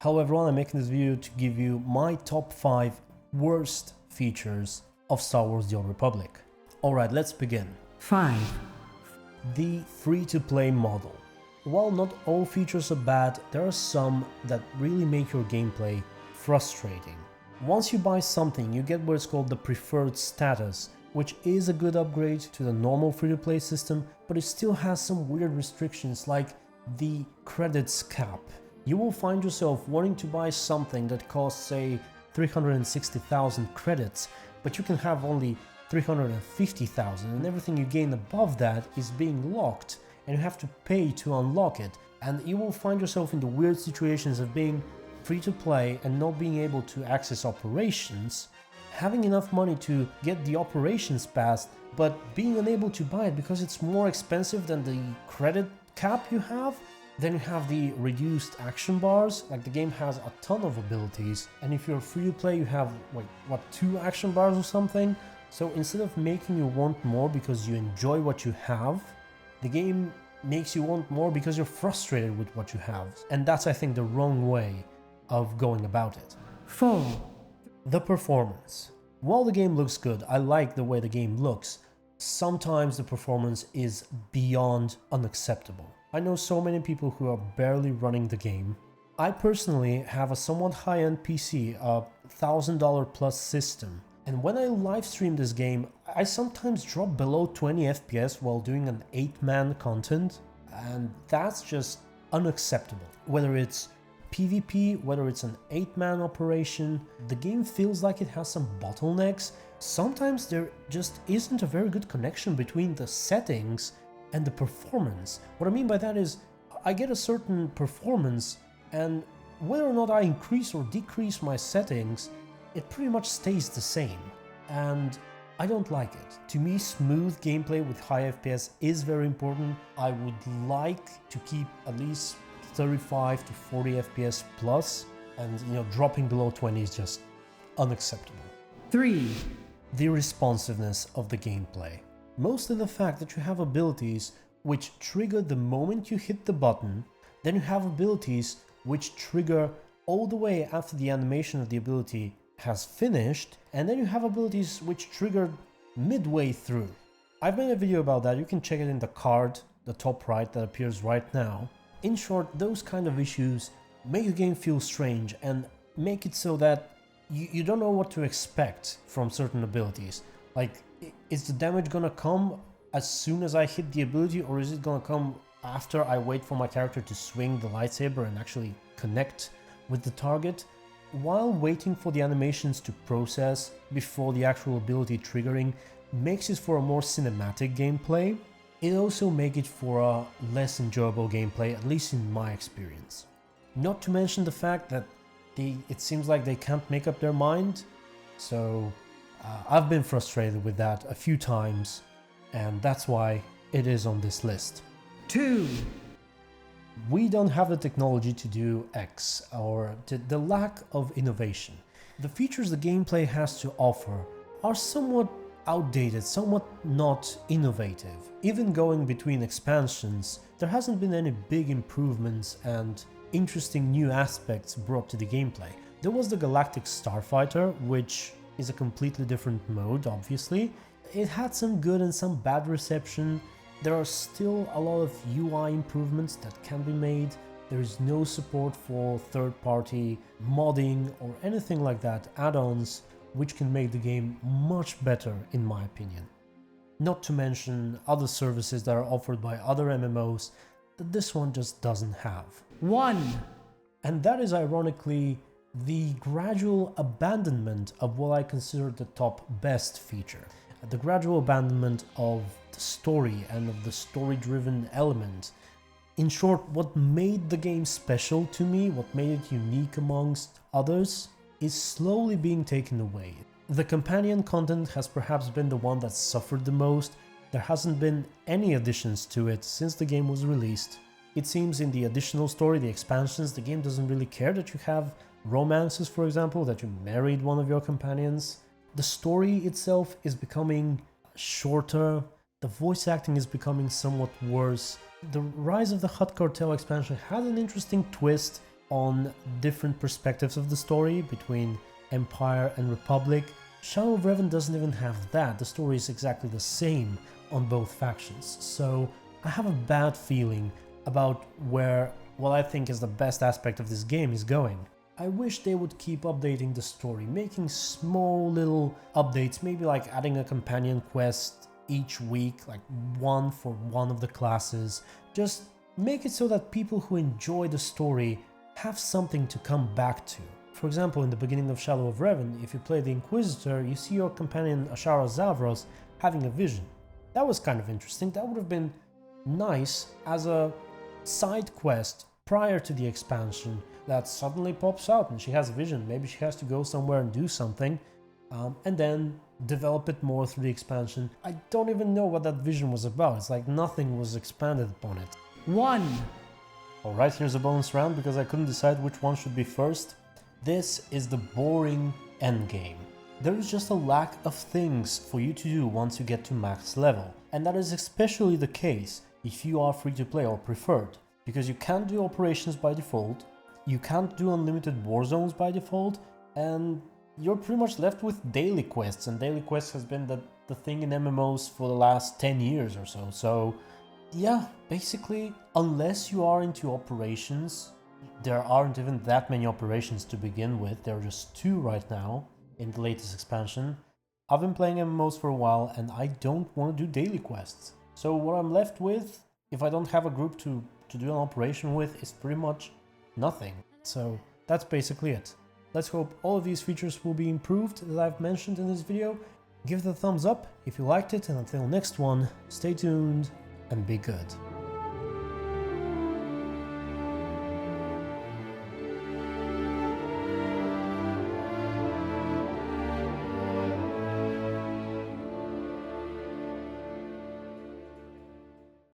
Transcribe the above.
Hello everyone, I'm making this video to give you my top 5 worst features of Star Wars The Old Republic. Alright, let's begin. 5. The free-to-play model. While not all features are bad, there are some that really make your gameplay frustrating. Once you buy something, you get what is called the preferred status, which is a good upgrade to the normal free-to-play system, but it still has some weird restrictions like the credits cap. You will find yourself wanting to buy something that costs, say, 360,000 credits, but you can have only 350,000, and everything you gain above that is being locked, and you have to pay to unlock it. And you will find yourself in the weird situations of being free to play and not being able to access operations, having enough money to get the operations passed, but being unable to buy it because it's more expensive than the credit cap you have. Then you have the reduced action bars, like the game has a ton of abilities, and if you're free to play you have like 2 action bars or something. So instead of making you want more because you enjoy what you have, the game makes you want more because you're frustrated with what you have. And that's, I think, the wrong way of going about it. 4. The performance. While the game looks good, I like the way the game looks, sometimes the performance is beyond unacceptable. I know so many people who are barely running the game. I personally have a somewhat high-end PC, a $1,000 plus system, and when I live stream this game, I sometimes drop below 20 FPS while doing an 8-man content, and that's just unacceptable. Whether it's PvP, whether it's an 8-man operation, the game feels like it has some bottlenecks. Sometimes there just isn't a very good connection between the settings and the performance. What I mean by that is, I get a certain performance, and whether or not I increase or decrease my settings, it pretty much stays the same, and I don't like it. To me, smooth gameplay with high FPS is very important. I would like to keep at least 35 to 40 FPS plus, and dropping below 20 is just unacceptable. 3. The responsiveness of the gameplay. Mostly the fact that you have abilities which trigger the moment you hit the button, then you have abilities which trigger all the way after the animation of the ability has finished, and then you have abilities which trigger midway through. I've made a video about that, you can check it in the card, the top right that appears right now. In short, those kind of issues make the game feel strange and make it so that you don't know what to expect from certain abilities. Like, is the damage gonna come as soon as I hit the ability, or is it gonna come after I wait for my character to swing the lightsaber and actually connect with the target? While waiting for the animations to process before the actual ability triggering makes it for a more cinematic gameplay, it also makes it for a less enjoyable gameplay, at least in my experience. Not to mention the fact that it seems like they can't make up their mind, so I've been frustrated with that a few times, and that's why it is on this list. 2. We don't have the technology to do X, or the lack of innovation. The features the gameplay has to offer are somewhat outdated, somewhat not innovative. Even going between expansions, there hasn't been any big improvements and interesting new aspects brought to the gameplay. There was the Galactic Starfighter, which is a completely different mode, obviously. It had some good and some bad reception. There are still a lot of UI improvements that can be made. There is no support for third-party modding or anything like that, add-ons, which can make the game much better in my opinion. Not to mention other services that are offered by other MMOs that this one just doesn't have. 1. And that is ironically the gradual abandonment of what I consider the top best feature. The gradual abandonment of the story and of the story-driven element. In short, what made the game special to me, what made it unique amongst others, is slowly being taken away. The companion content has perhaps been the one that suffered the most. There hasn't been any additions to it since the game was released. It seems in the additional story, the expansions, the game doesn't really care that you have romances, for example, that you married one of your companions. The story itself is becoming shorter, the voice acting is becoming somewhat worse. The Rise of the Hutt Cartel expansion had an interesting twist, on different perspectives of the story between Empire and Republic. Shadow of Revan doesn't even have that. The story is exactly the same on both factions. So I have a bad feeling about where what I think is the best aspect of this game is going. I wish they would keep updating the story, making small little updates, maybe like adding a companion quest each week, like one for one of the classes. Just make it so that people who enjoy the story have something to come back to. For example, in the beginning of Shadow of Revan, if you play the Inquisitor, you see your companion Ashara Zavros having a vision. That was kind of interesting. That would have been nice as a side quest prior to the expansion that suddenly pops out and she has a vision. Maybe she has to go somewhere and do something, and then develop it more through the expansion. I don't even know what that vision was about. It's like nothing was expanded upon it. 1. Alright, here's a bonus round because I couldn't decide which one should be first. This is the boring endgame. There is just a lack of things for you to do once you get to max level, and that is especially the case if you are free to play or preferred, because you can't do operations by default, you can't do unlimited war zones by default, and you're pretty much left with daily quests, and daily quests has been the thing in MMOs for the last 10 years or so. So yeah, basically, unless you are into operations, there aren't even that many operations to begin with. There are just 2 right now in the latest expansion. I've been playing MMOs for a while and I don't want to do daily quests. So what I'm left with, if I don't have a group to do an operation with, is pretty much nothing. So that's basically it. Let's hope all of these features will be improved that I've mentioned in this video. Give it a thumbs up if you liked it, and until next one, stay tuned and be good.